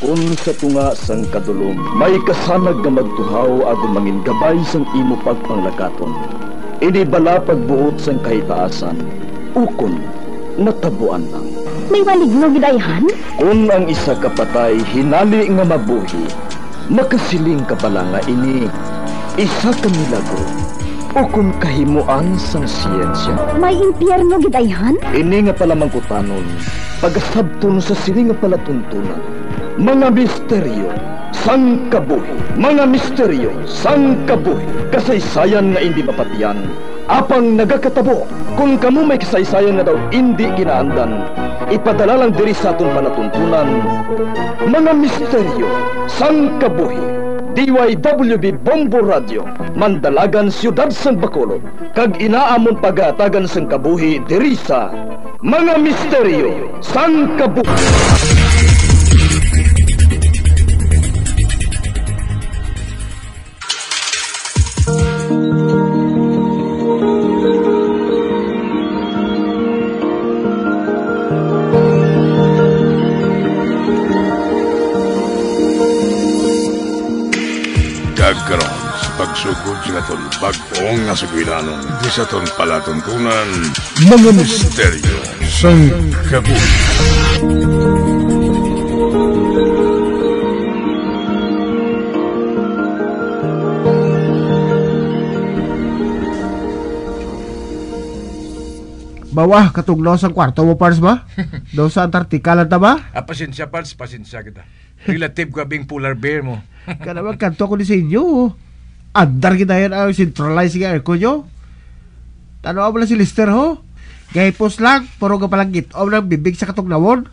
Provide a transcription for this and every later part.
Kung sa tunga sang kadulom, may kasanag nga magtuhaw agon mangin gabay sang imo pagpanglakaton. Ini bala pagbuot sang kahitaasan, ukon natabuan lang. May maligno gidayhan? Kung ang isa kapatay hinali nga mabuhi, makasiling ka pala nga ini isa ka milagro o kung kahimuan sang siyensya. May impyerno gidayhan? Ini nga pala mangkutanon, pagasabton sa sini nga palatuntunan. Mga misteryo sang kabuhi, mga misteryo sang kabuhi, kasaysayan nga hindi mapatiyan, apang nagakatabo. Kung kamo may kasaysayan nga daw hindi ginaandan, ipadala lang diri sa atong palatuntunan. Mga misteryo sang kabuhi, DYWB Bombo Radio, Mandalagan, Siyudad San Bacolod, kag inaamon pagatagan sang kabuhi diri sa Mga Misteryo sang Kabuhi. Dagkaroon sa pagsugod sa aton bag-ong nga sugwilanon di sa aton palatuntunan, Mga Misteryo sang Kabuhi. Bawah, katugnaw sa kwarto mo, Pars ba? Daw sa Antarctica lang ta ba? Pasensya, Pars, pasensya kita. Relative ka bing polar bear mo. Kaya naman kanto ko ni sa inyo. Andar kita yan ang centralized nga aircon nyo. Tanawa mo lang si Lister ho. Gaypos lang, puro ka palang gitom ng bibig sa katugnawon.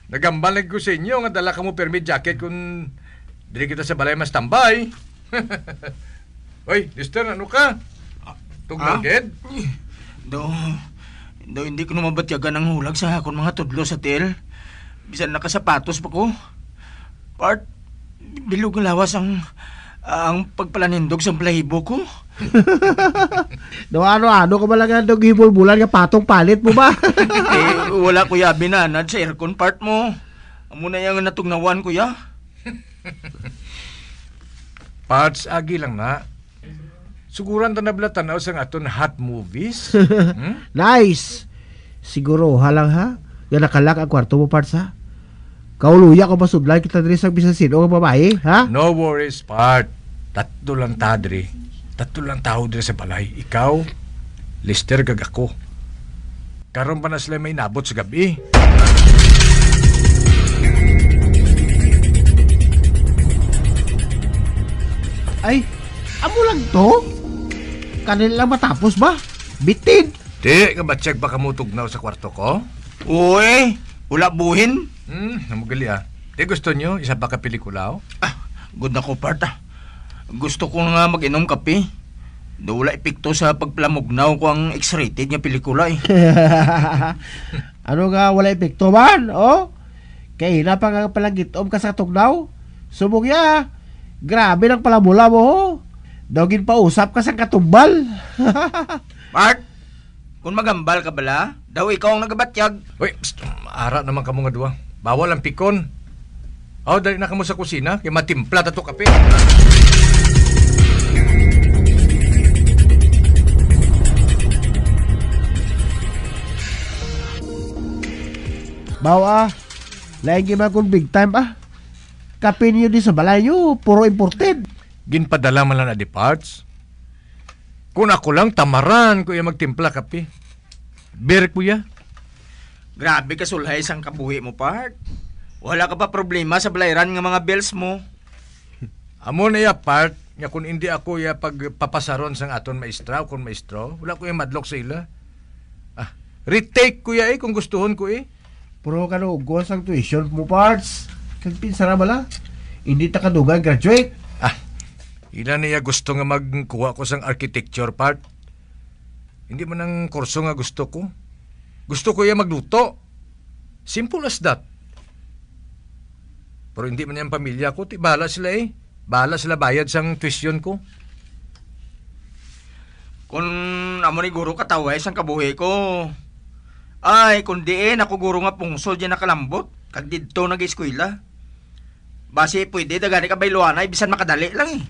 Nagambalag ko sa inyo nga dala ka mo permit jacket kung dili kita sa balay mas tambay. Oy, Lister, ano ka? Tugnaged? Do hindi ko mabatyagan ang hulag sa hakon mga tudlo sa til. Bisan nakasapatos pa ko. Part, bilog lawas ang pagpalanindog sa balahibo ko. Do ano ka ba lang ang hibul-bulan nga patong palit mo ba? Wala kuya binanad sa aircon part mo. Amo na yung natugnawan kuya. Parts, agi lang na. Siguran ta nablatan sa aton hot movies. Nice. Siguro halang ha. Nga nakalak ang kwarto mo, Parts ha. Kauluya ko masudlan kita diri sa bisan sino nga babae, ha? No worries, Part. Tatlo lang ta diri. Tatlo lang tao diri sa balay. Ikaw, Lister, kag ako. Karon pa na sila may nabot sa gabi. Ay, amo lang to? Kanila lang matapos ba? Bitin. Di, kabatsyag ba kamutugnaw sa kwarto ko? Uy, wala buhin. Namugali Di gusto nyo, isa pa ka pelikula o? Good na ko part Gusto ko nga mag-inom kape. Do wala epekto sa pagplamugnaw ko ang X-rated nga pelikula eh. Ano nga wala epekto man, oh? Kaya na pa nga palang gitom ka sa tugnaw. Subog ya. Grabe lang pala mula mo, ho. Dogin pa usap ka sa katumbal. Mark, kung magambal ka bala, daw ikaw ang nagabatyag. Uy, ara naman ka mga duwa. Bawal ang pikon. Dali na ka mo sa kusina, kaya matimpla tato kape. Bawa, laing gima kung big time kape niyo di sa balay niyo, puro imported. Ginpadala man lang na di parts. Kung ako lang, tamaran ko yung magtimpla kape. Beer kuya. Grabe ka sulhay sang kabuhi mo, Part. Wala ka pa problema sa balayran ng mga bills mo. Amo na ya, Part. Nga kung hindi ako ya pagpapasaron sang aton maestra o kung maestro, wala ko yung madlock sa ila. Retake ko ya kung gustuhon ko Puro ka no, goals ang tuition mo, Parts. Kag pinsara bala. Hindi ta kadugan graduate. Ilan niya gusto nga magkuha ko sang architecture part. Hindi man ang kurso nga gusto ko. Gusto ko ya magluto. Simple as that. Pero hindi man yung pamilya ko. Bahala sila Bahala sila bayad sang tuition ko. Kung amo ni guro kataway sang kabuhi ko, Ay, kundi ako guro nga pungsol dyan nakalambot. Kag dito nag-eskwela. Basi pwede dagani ka bayluanay bisan makadali lang eh.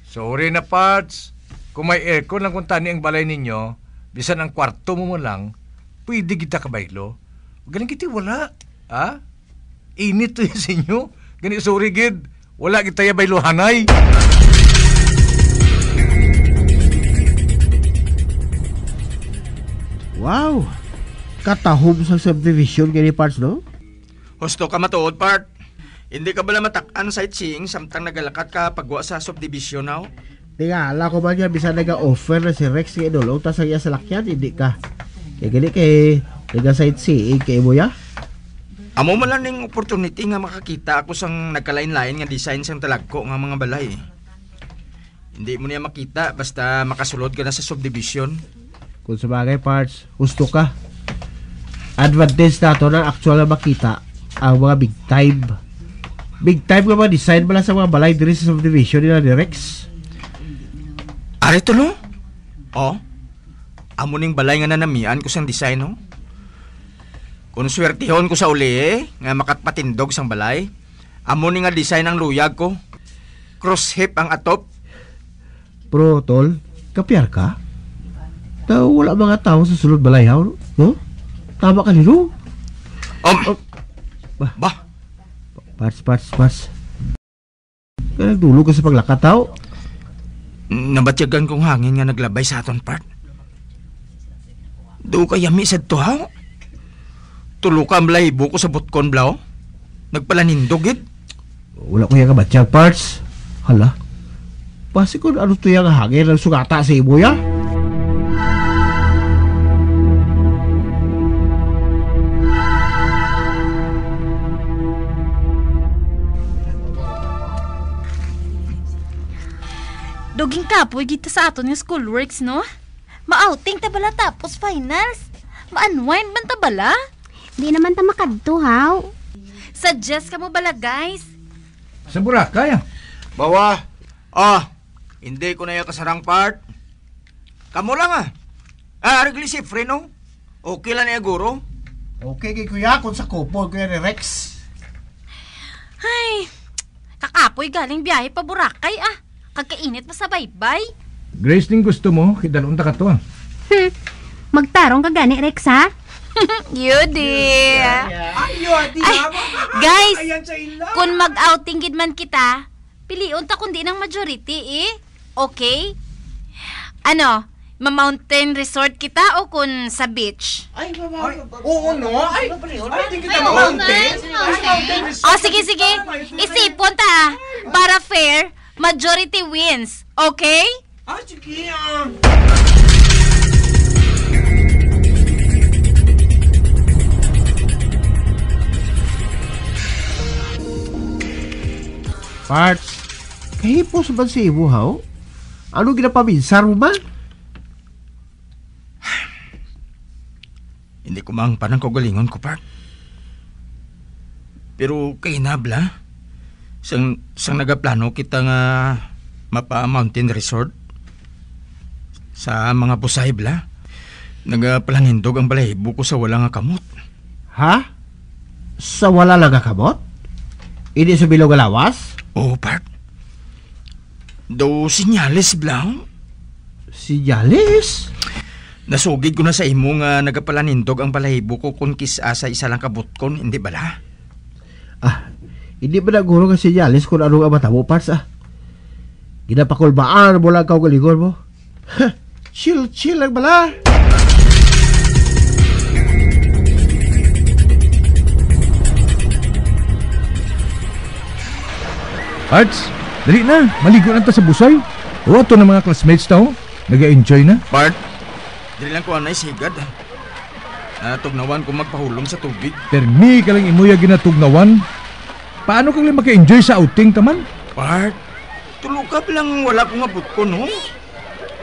Sorry na, Parts. Kung may aircon lang kung tani ang balay ninyo, bisan ang kwarto mo lang, pwede kita kabaylo. Galing kita wala. Ha? Init to yun sa inyo. Gani, sorry, gid. Wala kita ya bayluhanay. Wow! Katahom sa subdivision kini Parts, no? Husto ka matuod, Part. Hindi ka bala matak-an sightseeing samtang nagalakat ka pagwa sa subdivision now? Tingala ko ba niya bisa nag-offer na si Rex kay Dolo tas ang iya salakyan, hindi ka. Kaya gani kay nag-sightseeing kay mo ya? Amo man lang ning opportunity nga makakita ako sang nagkalain-lain nga design sang talagko nga mga balay. Hindi mo niya makita basta makasulod ka na sa subdivision. Kung sa bagay Parts, gusto ka. Advantage na ito na actual na makita ang mga big time. Big time nga mga design pala sa mga balay diri sa subdivision nila ni Rex. Ari to no? Oh, amo ning balay nga nanamian ko sang design no? Kung swertihon ko sa uli nga makatpatindog sang balay, amo ning nga design ang luyag ko. Cross hip ang atop. Pero tol, kapyar ka? Daw wala mga tao sa sulod balay haw, no? Tama ka nilo. Ba? Parts. Kaya nagdulog ka sa paglakat tao. Nabatyagan kong hangin nga naglabay sa aton, Part. Do ka yami sa to, ha? Tulo ka ang balahibo ko sa butkon, Blaw. Nagpalanindog, Wala ko yung kabatyag, Parts. Hala. Pasi ko ano to yung hangin ng sugata sa ibo, ya? Duging kapoy kita sa aton yung schoolworks, no? Ma-outing ta bala tapos finals. Ma-unwind man ta bala? Di naman ta makadto, haw. Suggest ka mo bala, guys? Sa Boracay, Bawa. Hindi ko na yung kasarang, Part. Kamu lang, Arigli si Freno. Okay lang niya, guro. Okay, kay kuya, kung sa kupol kuya ni Rex. Ay, kakapoy galing biyahe pa Boracay, Kagkainit pa sa baybay. Grace, ning gusto mo, kidalong ta ka to, Magtarong ka gani, Rex, ha? Yudi. Guys, kung mag-outing gid man kita, piliun ta kundi ng majority, Okay? Ano, ma-mountain resort kita o kun sa beach? Oo, no? Hindi kita ma-mountain. Sige. Isipon ta, para fair, majority wins. Okay? Sige, Parts, kahipos ba si ibo, haw? Ano ginapaminsar mo man? Hindi ko mang panang kagalingon ko, Part. Pero kay Nabla, sang nagaplano kita nga mapa-mountain resort sa mga busay bla. Nagapalanindog ang balahibo ko sa wala nga kamot. Ha? Sa wala lang kamot? Hindi sa bilog lawas? Oo, Part. Do sinyalis blang. Si Jalis? Nasugid ko na sa imo nga nagapalanindog ang balahibo ko kung kisa sa isa lang kabutkon, hindi bala? Hindi ba naguro ka si Jalis kung anong amata mo, Parts, Ginapakulbaan mo lang kaugalingon mo. Chill lang bala. Parts, dali na. Maligo na ta sa busay. O, ito na mga classmates tao. Nag-enjoy na. Part, dili lang ko anay sigad. Tugnawan ko magpahulong sa tubig. Permi ka lang imuya ginatugnawan. Paano kang lang maka-enjoy sa outing taman? Part, tulukap lang wala ko nga butkon, no?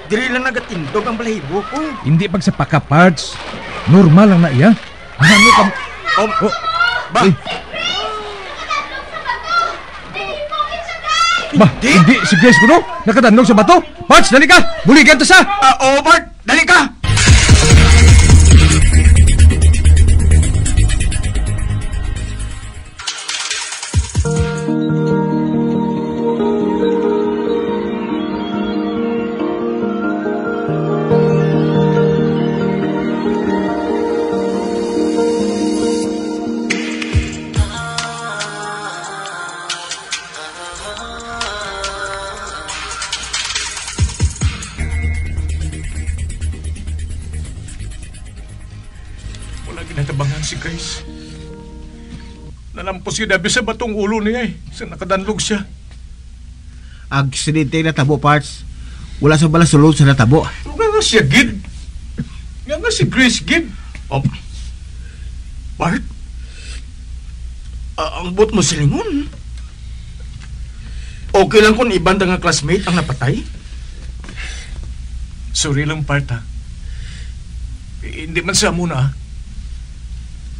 Dili lang nagatindog ang balahibo ko. Hindi pag sa paka, Parts. Normal lang na iya. Ano ka... Ba? Hindi. Si Grace ko, no? Nakatandog sa bato. Parts, dali ka! Buligan ta sa... Bart, dali ka! si Grace. Nalampos yun sa batong ulo niya sa nakadanlog siya. Aksidente na tabo, Parts. Wala sa bala sulod sa natabo. Nga nga siya, Gid. Nga nga si Grace, Gid. Bart? Ang bot mo silingon. Okay lang kung ibang nga classmate ang napatay? Sorry lang, Bart, ha? Hindi man sa muna,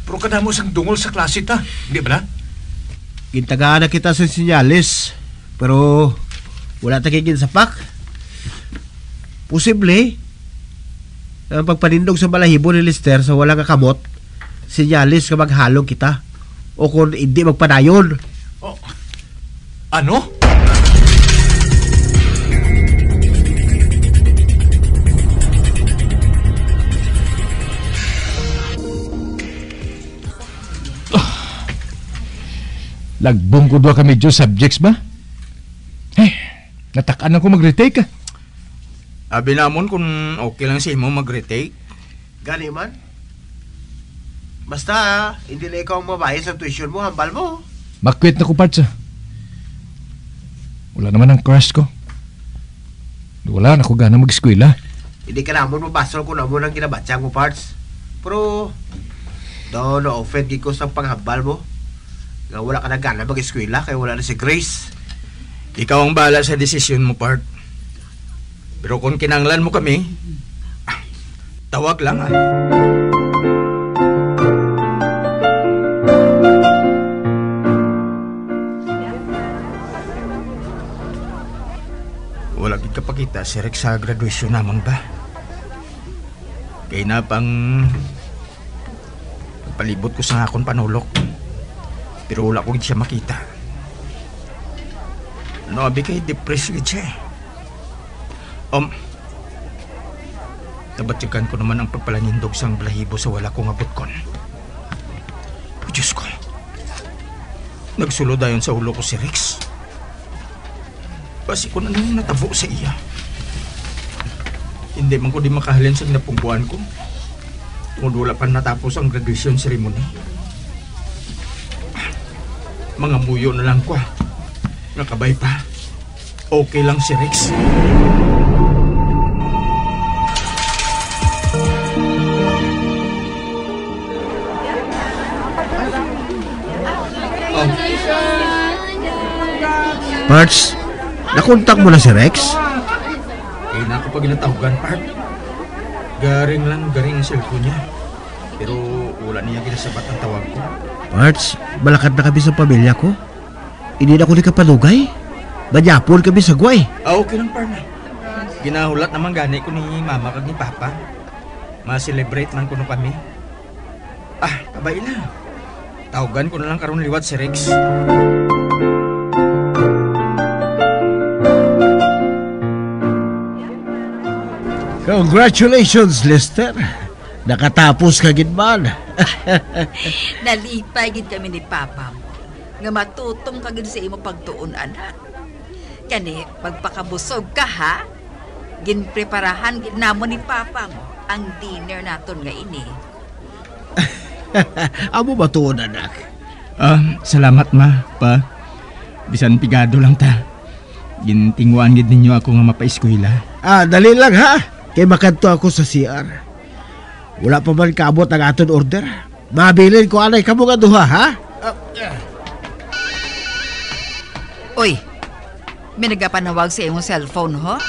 pero kada mo sang dungol sa klase ta, hindi ba na? Gintagaan na kita sa sinyalis, pero wala tagigin sa pak. Posible, ang pagpanindog sa balahibo ni Lester sa walang kakamot, sinyalis ka maghalong kita. O kung hindi magpadayon. Oh. Ano? Lagbong ko doon kami Diyos subjects ba? Natakaan ako mag-retake ka. Abi namon kung okay lang sa imo mag-retake. Gani man. Basta, hindi na ikaw mabayad sa tuition mo, hambal mo. Makwit na ko, Parts. Wala naman ang crush ko. Wala na ko gana mag-eskwela. Hindi ka naman mabasol kung naman ang ginabatsang mo, Parts. Pero, na-offend ko sa panghambal mo. Nga wala ka na gana mag-eskwela kaya wala na si Grace. Ikaw ang bahala sa desisyon mo, Part. Pero kung kinanglan mo kami, tawag lang, ha? Wala gid kapakita si Rex sa graduation naman ba? Kaya na pang palibot ko sa akong panulok. Pero wala ko gid siya makita. Ano, abi kay depressed gid siya. Tabatyagan ko naman ang pagpalanindog sang balahibo sa wala kong abutkon. Oh, Diyos ko. Nagsulod dayon sa ulo ko si Rex. Basi ko na nang natabo sa iya. Hindi man ko di makahalin sa napungkuan ko. Tungod wala pa natapos ang graduation ceremony. Mga muyo na lang ko. Nakabay pa. Okay lang si Rex. Parts, nakontak mo na si Rex? Eh, na ako pag ginatawagan, Part. Garing ang cellphone niya. Pero wala niya ginasabat ang tawag ko. Parts, malakad na kami sa pamilya ko. Hindi na ko ni kapanugay. Banyapon kami sa guway. Okay lang, Parma. Ginahulat naman gani ko ni Mama kag ni Papa. Ma-celebrate man kuno kami. Kabay na. Tawagan ko na lang karon liwat si Rex. Congratulations, Lester. Nakatapos ka gid man. Nalipay gid kami ni Papa mo. Nga matutong ka gid sa imo pagtuon, anak. Kani, pagpakabusog ka, ha? Ginpreparahan gid namo ni Papa mo ang dinner naton nga ini. Amo ba tuon, anak? Salamat, Ma, Pa. Bisan pigado lang ta. Gintingwan gid ninyo ako nga mapaeskwela. Dali lang, ha? Kay makanto ako sa CR. Wala pa man kaabot ang aton order. Mabilin ko anay kamo nga duha, ha? Uy, may nagapanawag sa iyong cellphone, ho?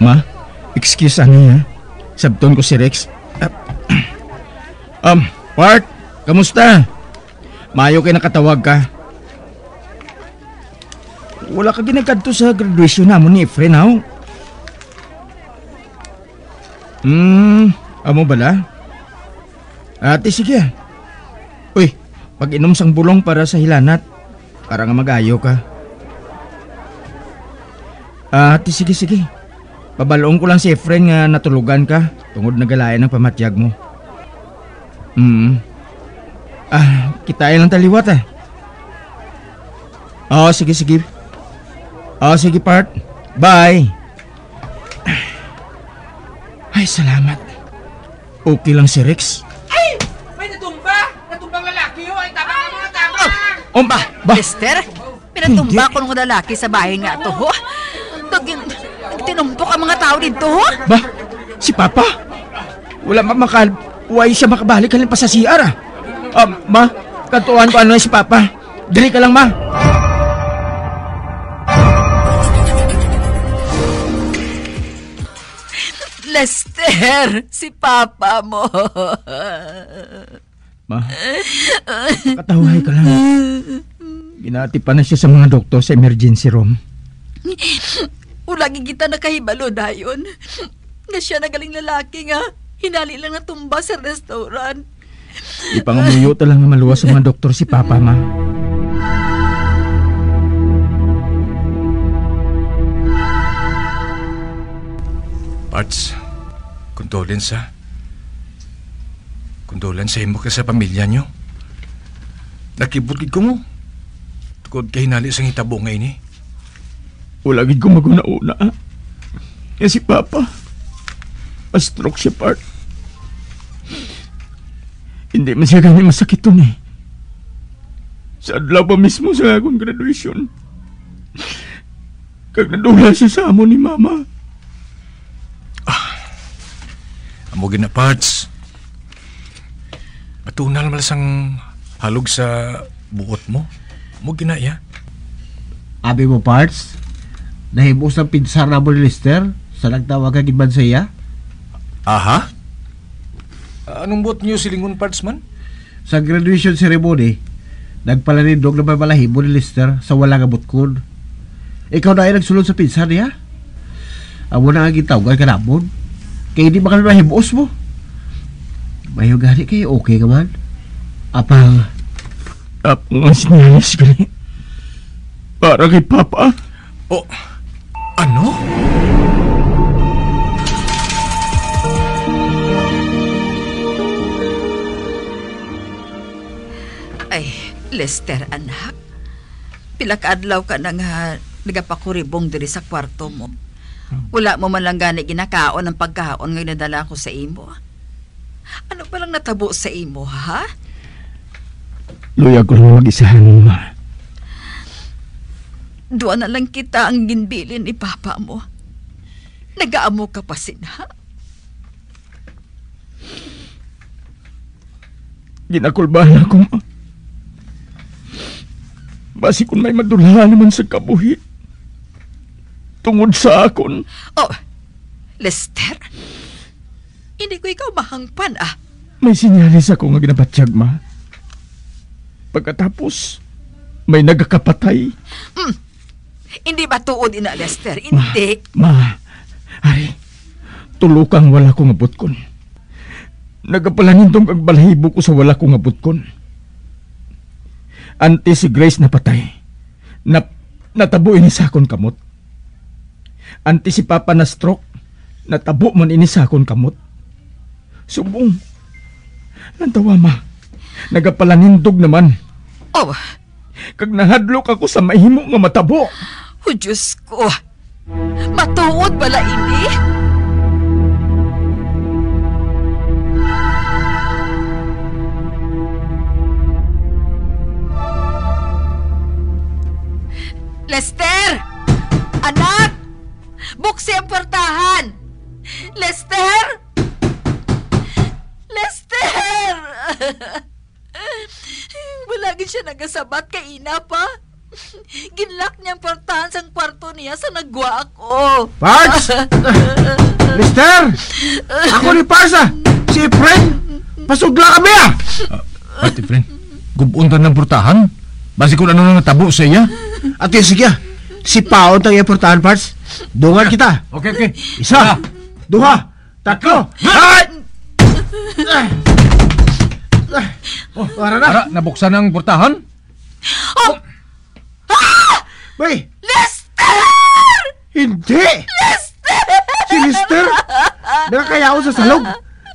Ma, excuse ha. Sabton ko si Rex. Bart, kamusta? Mayo kay nakatawag ka. Wala ka ginagkanto sa graduation namon ni Efren, ha? Amo bala? Ate, sige. Uy, pag-inom sang bulong para sa hilanat. Para nga mag-ayo ka. Ate, sige. Pabaloong ko lang si Efren nga natulugan ka. Tungod nagalayan ang pamatyag mo. Kitain lang taliwat sige. Sige, Part. Bye. Ay, salamat. Okay lang si Rex. Lester, pinatumba ko ng lalaki sa bahay nga to, ho. Tinumpok ang mga tao dito, ho. Ba? Si Papa? Wala Huwag siya makabalik kalin pa sa CR, Ma, katuan ko ano na si Papa. Dali ka lang, Ma. Lester, si Papa mo. Ma, katawahay ka lang. Ginatipan na siya sa mga doktor sa emergency room. Ulagi kita nakahibalo dayon. Nga siya nagaling lalaki nga. Hinali lang na tumba sa restaurant. Ipangamuyo lang na maluwas sa mga doktor si Papa, Ma. Parts, condolence ha. Condolence sa imo ka sa pamilya nyo. Nakibutid ko mo. Tukod ka hinali sa hitabo ngayon eh. Wala gid ko maguna-una. Si Papa, pa-stroke siya, Part. Hindi man siya ganyan masakit to eh. Sa adlaw pa mismo sa akong graduation. Kag nadula siya sa amo ni Mama. Amo gina, Parts. Matunal malasang halog sa buot mo. Amo gina, ya. Abi mo, Parts, nahimos ng pinsar na mo ni Lester sa nagtawag ka gidman sa iya? Aha? Anong buot niyo silingon, Parts man? Sa graduation ceremony, nagpalanindog na mamalahibo ni Lester sa wala nga butkon. Ikaw na ay nagsulod sa pinsar niya? Amo na nga gitawag ka namon. Kaya hindi baka mahibos mo. Mayo gani kayo, okay ka man? Apang nga sinayas gani. Para kay Papa. Oh, ano? Ay, Lester, anak. Pila ka adlaw ka na nga nagapakuribong diri sa kwarto mo. Wala mo man lang gani ginakaon ng pagkaon ngayon nadala ko sa imo. Ano pa lang natabo sa imo, ha? Luya ko lang mag-isahan mo, Ma. Doon na lang kita ang ginbilin ni Papa mo. Nag-aamo ka pa sinha. Ginakulbahan ako, Ma. Basi kung may madulahan naman sa kabuhi. Tungod sa akon. Oh, Lester, hindi ko ikaw mahangpan, May sinyalis ako nga ginabatyag, Ma. Pagkatapos, may nagkakapatay. Hindi ba tuod ina, Lester? Hindi. Ma, Ari, tulukang wala ko nga butkon. Nagapalangintong ang balahibo ko sa wala ko nga butkon. Ante si Grace na patay. Natabo ini sa akon kamot. Ante si Papa na stroke. Natabo man ini sa akon kamot. Subong. Nantawa, Ma. Nagapalanindog naman. Oh. Kag nahadlok ako sa mahimo nga matabo. Oh, Diyos ko. Matuod bala ini? Lester! Anak! Buksi ang portahan! Lester! Lester! Balagin siya nagasabat kay ina pa. Ginlock niyang portahan sa kwarto niya sa nagwa ako. Parts! Lester! Ako ni Parsa! Si Efren! Pasugla kami Ate friend, gubuntan ng portahan? Basi kung ano nang natabo sa iya? Ate, sige. Si Paon tayo portahan, Parts. Dungan kita. Okay. Isa, duha, tatlo. Para na. Ara, nabuksan ang portahan? Oh! Bay! Lester! Hindi! Lester! Si Lester! Nakakayaw sa salog.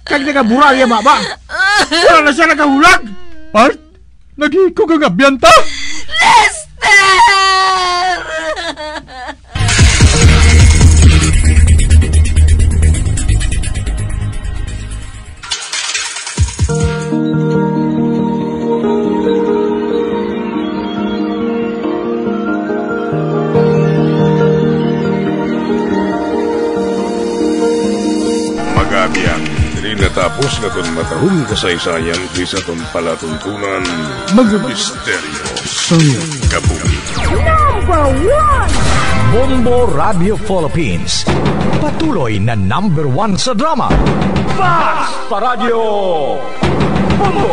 Kag nagabura niya, Mama. Wala na siya nagahulag. Part? Nagiko ka nga biyanta? Lester! Tapos na ton matahong kasaysayan di sa ton palatuntunan, mga misteryo sa kabuhi. Bombo Radio Philippines. Patuloy na #1 sa drama. Fast pa Radio! Bombo!